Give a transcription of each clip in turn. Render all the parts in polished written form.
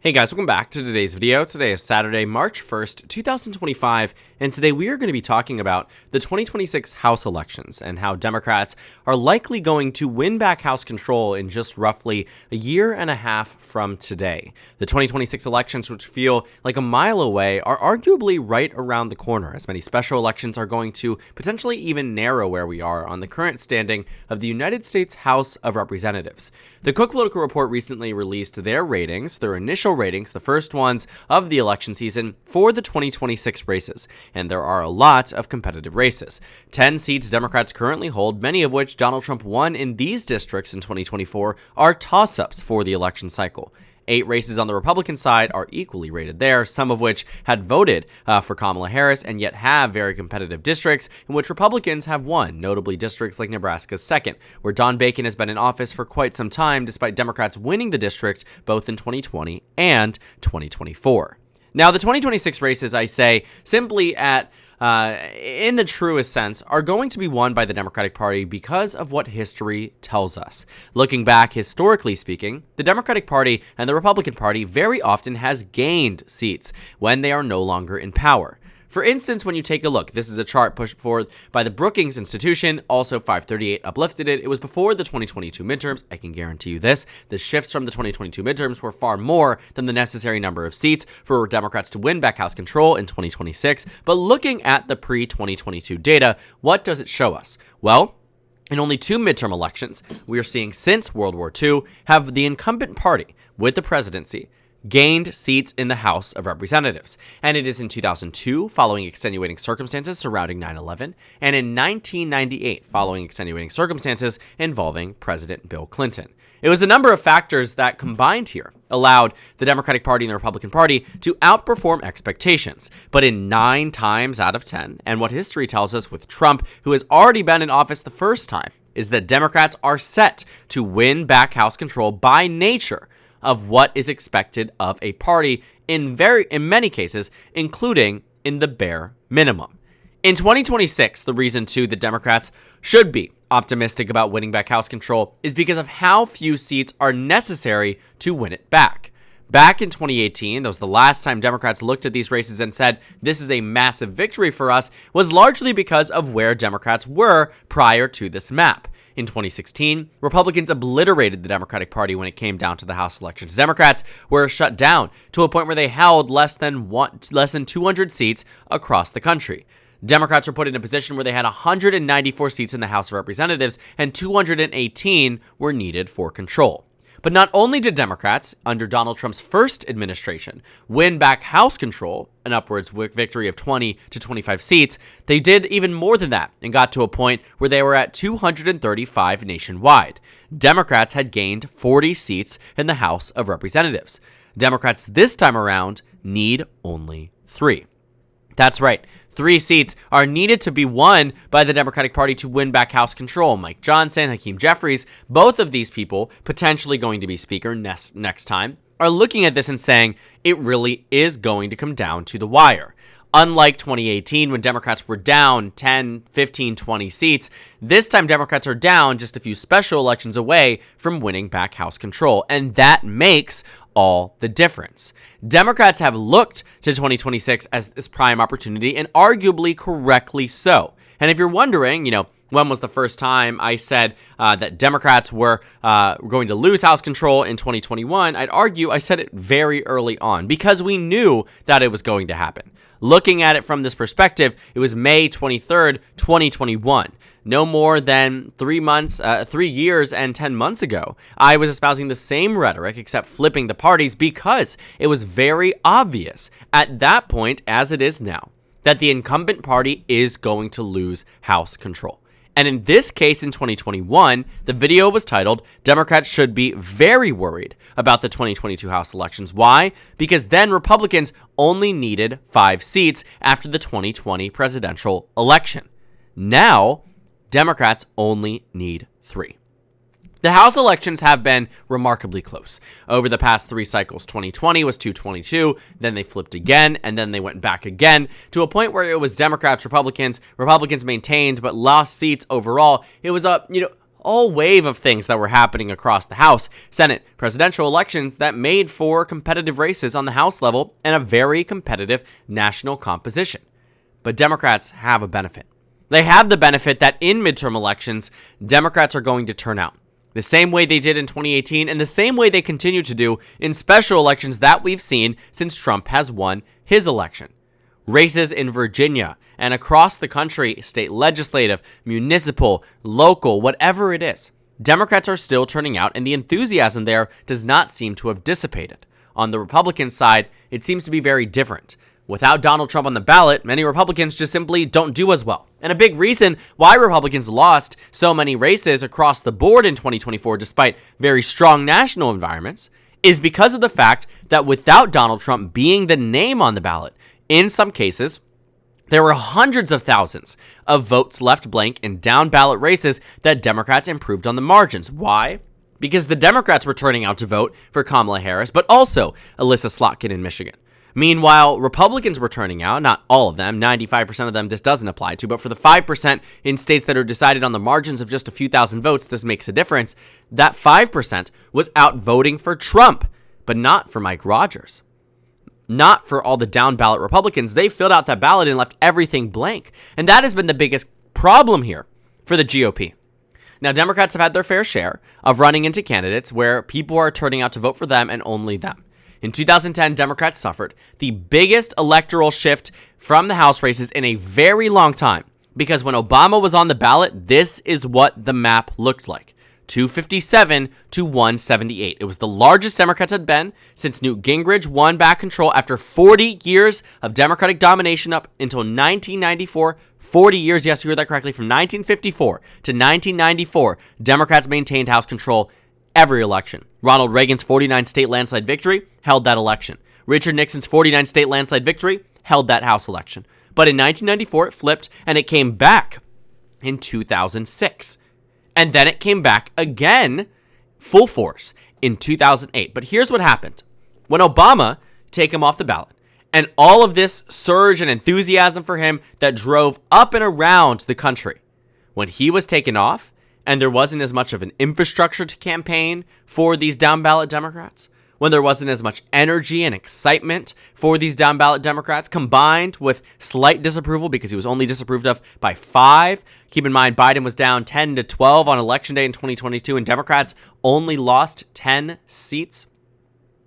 Hey guys, welcome back to today's video. Today is Saturday, March 1st, 2025, and today we are going to be talking about the 2026 House elections and how Democrats are likely going to win back House control in just roughly a year and a half from today. The 2026 elections, which feel like a mile away, are arguably right around the corner, as many special elections are going to potentially even narrow where we are on the current standing of the United States House of Representatives. The Cook Political Report recently released their ratings, their initial ratings, the first ones of the election season for the 2026 races, and there are a lot of competitive races. 10 seats Democrats currently hold, many of which Donald Trump won in these districts in 2024, are toss-ups for the election cycle. 8 races on the Republican side are equally rated there, some of which had voted for Kamala Harris and yet have very competitive districts in which Republicans have won, notably districts like Nebraska's 2nd, where Don Bacon has been in office for quite some time despite Democrats winning the district both in 2020 and 2024. Now, the 2026 races, I say, simply in the truest sense, are going to be won by the Democratic Party because of what history tells us. Looking back, historically speaking, the Democratic Party and the Republican Party very often has gained seats when they are no longer in power. For instance, when you take a look, this is a chart pushed forward by the Brookings Institution, also FiveThirtyEight uplifted it. It was before the 2022 midterms. I can guarantee you this. The shifts from the 2022 midterms were far more than the necessary number of seats for Democrats to win back House control in 2026. But looking at the pre-2022 data, what does it show us? Well, in only 2 midterm elections we are seeing since World War II have the incumbent party with the presidency gained seats in the House of Representatives. And it is in 2002, following extenuating circumstances surrounding 9/11, and in 1998, following extenuating circumstances involving President Bill Clinton. It was a number of factors that combined here allowed the Democratic Party and the Republican Party to outperform expectations. But in 9 times out of 10, and what history tells us with Trump, who has already been in office the first time, is that Democrats are set to win back House control by nature of what is expected of a party in many cases, including in the bare minimum. In 2026, the reason too the Democrats should be optimistic about winning back House control is because of how few seats are necessary to win it back. Back in 2018, that was the last time Democrats looked at these races and said, this is a massive victory for us, was largely because of where Democrats were prior to this map. In 2016, Republicans obliterated the Democratic Party when it came down to the House elections. Democrats were shut down to a point where they held less than 200 seats across the country. Democrats were put in a position where they had 194 seats in the House of Representatives and 218 were needed for control. But not only did Democrats, under Donald Trump's first administration, win back House control, an upwards victory of 20 to 25 seats, they did even more than that and got to a point where they were at 235 nationwide. Democrats had gained 40 seats in the House of Representatives. Democrats this time around need only 3. That's right. 3 seats are needed to be won by the Democratic Party to win back House control. Mike Johnson, Hakeem Jeffries, both of these people, potentially going to be Speaker next time, are looking at this and saying it really is going to come down to the wire. Unlike 2018, when Democrats were down 10, 15, 20 seats, this time Democrats are down just a few special elections away from winning back House control, and that makes all the difference. Democrats have looked to 2026 as this prime opportunity, and arguably correctly so. And if you're wondering, when was the first time I said that Democrats were going to lose House control in 2021, I'd argue I said it very early on because we knew that it was going to happen. Looking at it from this perspective, it was May 23rd, 2021. No more than 3 years and 10 months ago, I was espousing the same rhetoric except flipping the parties because it was very obvious at that point, as it is now, that the incumbent party is going to lose House control. And in this case, in 2021, the video was titled, Democrats Should Be Very Worried About the 2022 House Elections. Why? Because then Republicans only needed 5 seats after the 2020 presidential election. Now, Democrats only need 3. The House elections have been remarkably close. Over the past 3 cycles, 2020 was 222, then they flipped again, and then they went back again, to a point where it was Democrats, Republicans maintained, but lost seats overall. It was whole wave of things that were happening across the House, Senate, presidential elections that made for competitive races on the House level and a very competitive national composition. But Democrats have a benefit. They have the benefit that in midterm elections, Democrats are going to turn out the same way they did in 2018 and the same way they continue to do in special elections that we've seen since Trump has won his election. Races in Virginia and across the country, state legislative, municipal, local, whatever it is, Democrats are still turning out and the enthusiasm there does not seem to have dissipated. On the Republican side, it seems to be very different. Without Donald Trump on the ballot, many Republicans just simply don't do as well. And a big reason why Republicans lost so many races across the board in 2024, despite very strong national environments, is because of the fact that without Donald Trump being the name on the ballot, in some cases, there were hundreds of thousands of votes left blank in down ballot races that Democrats improved on the margins. Why? Because the Democrats were turning out to vote for Kamala Harris, but also Alyssa Slotkin in Michigan. Meanwhile, Republicans were turning out, not all of them, 95% of them this doesn't apply to, but for the 5% in states that are decided on the margins of just a few thousand votes, this makes a difference. That 5% was out voting for Trump, but not for Mike Rogers. Not for all the down ballot Republicans. They filled out that ballot and left everything blank. And that has been the biggest problem here for the GOP. Now, Democrats have had their fair share of running into candidates where people are turning out to vote for them and only them. In 2010, Democrats suffered the biggest electoral shift from the House races in a very long time because when Obama was on the ballot, this is what the map looked like. 257 to 178. It was the largest Democrats had been since Newt Gingrich won back control after 40 years of Democratic domination up until 1994. 40 years, yes, you heard that correctly, from 1954 to 1994, Democrats maintained House control every election. Ronald Reagan's 49 state landslide victory held that election. Richard Nixon's 49 state landslide victory held that House election. But in 1994, it flipped and it came back in 2006. And then it came back again, full force, in 2008. But here's what happened. When Obama took him off the ballot, and all of this surge and enthusiasm for him that drove up and around the country, when he was taken off, and there wasn't as much of an infrastructure to campaign for these down-ballot Democrats, when there wasn't as much energy and excitement for these down-ballot Democrats, combined with slight disapproval because he was only disapproved of by 5. Keep in mind, Biden was down 10 to 12 on Election Day in 2022, and Democrats only lost 10 seats.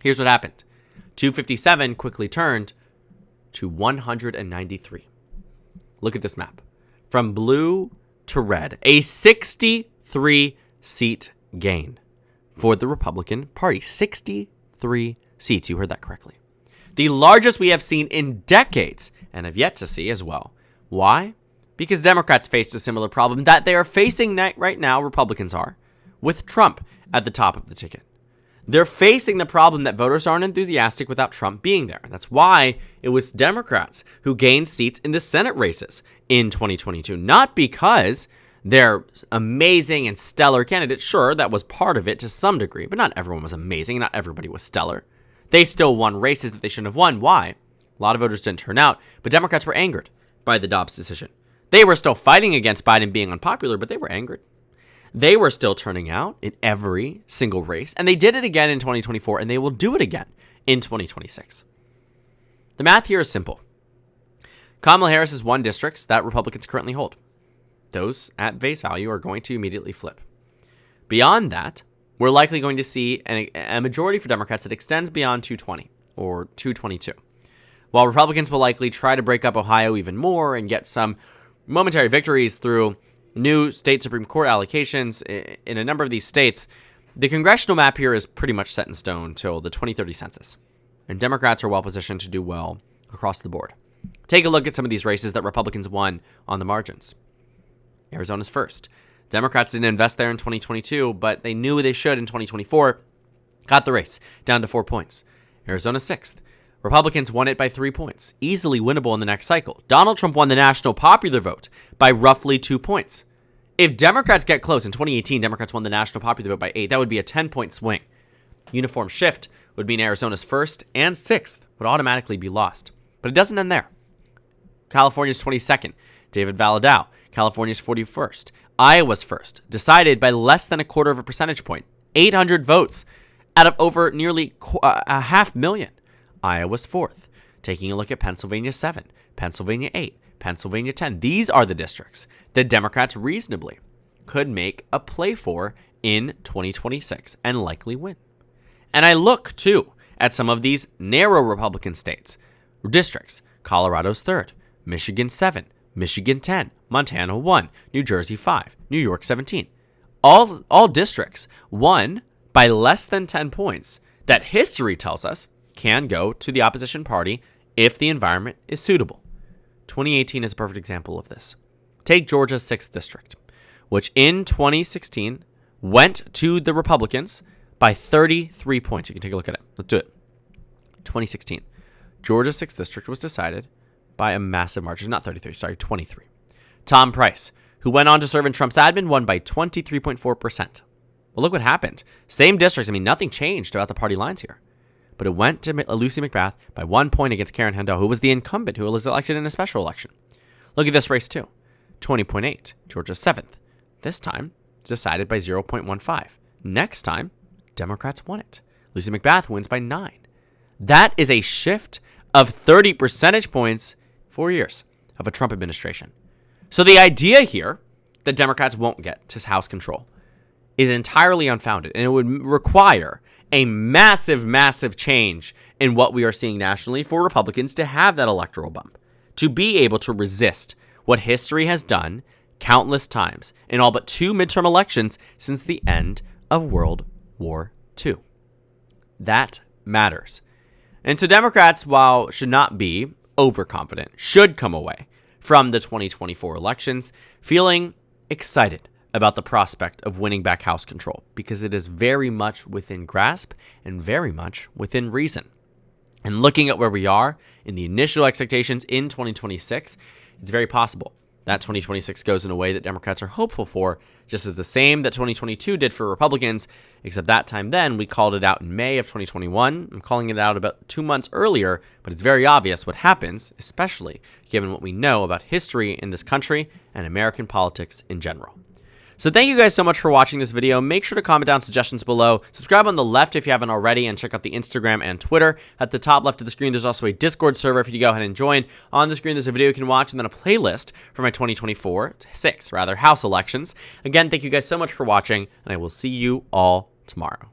Here's what happened. 257 quickly turned to 193. Look at this map. From blue to red, a 63-seat gain for the Republican Party. 63 seats. You heard that correctly. The largest we have seen in decades and have yet to see as well. Why? Because Democrats faced a similar problem that they are facing right now, Republicans are, with Trump at the top of the ticket. They're facing the problem that voters aren't enthusiastic without Trump being there. That's why it was Democrats who gained seats in the Senate races in 2022. Not because they're amazing and stellar candidates. Sure, that was part of it to some degree, but not everyone was amazing. Not everybody was stellar. They still won races that they shouldn't have won. Why? A lot of voters didn't turn out, but Democrats were angered by the Dobbs decision. They were still fighting against Biden being unpopular, but they were angered. They were still turning out in every single race, and they did it again in 2024, and they will do it again in 2026. The math here is simple. Kamala Harris has won districts that Republicans currently hold. Those, at face value, are going to immediately flip. Beyond that, we're likely going to see a majority for Democrats that extends beyond 220 or 222. While Republicans will likely try to break up Ohio even more and get some momentary victories through new state Supreme Court allocations in a number of these states, the congressional map here is pretty much set in stone till the 2030 census. And Democrats are well positioned to do well across the board. Take a look at some of these races that Republicans won on the margins. Arizona's first. Democrats didn't invest there in 2022, but they knew they should in 2024. Got the race down to 4 points. Arizona's sixth. Republicans won it by 3 points, easily winnable in the next cycle. Donald Trump won the national popular vote by roughly 2 points. If Democrats get close, in 2018, Democrats won the national popular vote by 8. That would be a 10-point swing. Uniform shift would mean Arizona's first and sixth would automatically be lost. But it doesn't end there. California's 22nd, David Valadao. California's 41st, Iowa's first, decided by less than a quarter of a percentage point, 800 votes out of over nearly 500,000. Iowa's fourth. Taking a look at Pennsylvania 7, Pennsylvania 8, Pennsylvania 10. These are the districts that Democrats reasonably could make a play for in 2026 and likely win. And I look, too, at some of these narrow Republican states, districts. Colorado's third, Michigan 7, Michigan 10, Montana 1, New Jersey 5, New York 17. All districts won by less than 10 points that history tells us can go to the opposition party if the environment is suitable. 2018 is a perfect example of this. Take Georgia's 6th district, which in 2016 went to the Republicans by 33 points. You can take a look at it. Let's do it. 2016. Georgia's 6th district was decided by a massive margin. Not 33, sorry, 23. Tom Price, who went on to serve in Trump's admin, won by 23.4%. Well, look what happened. Same districts. I mean, nothing changed about the party lines here. But it went to Lucy McBath by 1 point against Karen Handel, who was the incumbent, who was elected in a special election. Look at this race, too. 20.8, Georgia's 7th. This time, decided by 0.15. Next time, Democrats won it. Lucy McBath wins by 9. That is a shift of 30 percentage points, 4 years of a Trump administration. So the idea here that Democrats won't get to House control is entirely unfounded, and it would require a massive, massive change in what we are seeing nationally for Republicans to have that electoral bump, to be able to resist what history has done countless times in all but 2 midterm elections since the end of World War II. That matters. And so Democrats, while should not be overconfident, should come away from the 2024 elections feeling excited about the prospect of winning back House control, because it is very much within grasp and very much within reason. And looking at where we are in the initial expectations in 2026, it's very possible that 2026 goes in a way that Democrats are hopeful for, just as the same that 2022 did for Republicans, except that time then we called it out in May of 2021. I'm calling it out about 2 months earlier, but it's very obvious what happens, especially given what we know about history in this country and American politics in general. So thank you guys so much for watching this video. Make sure to comment down suggestions below. Subscribe on the left if you haven't already, and check out the Instagram and Twitter. At the top left of the screen, there's also a Discord server for you to go ahead and join. On the screen, there's a video you can watch, and then a playlist for my 2024 House elections. Again, thank you guys so much for watching, and I will see you all tomorrow.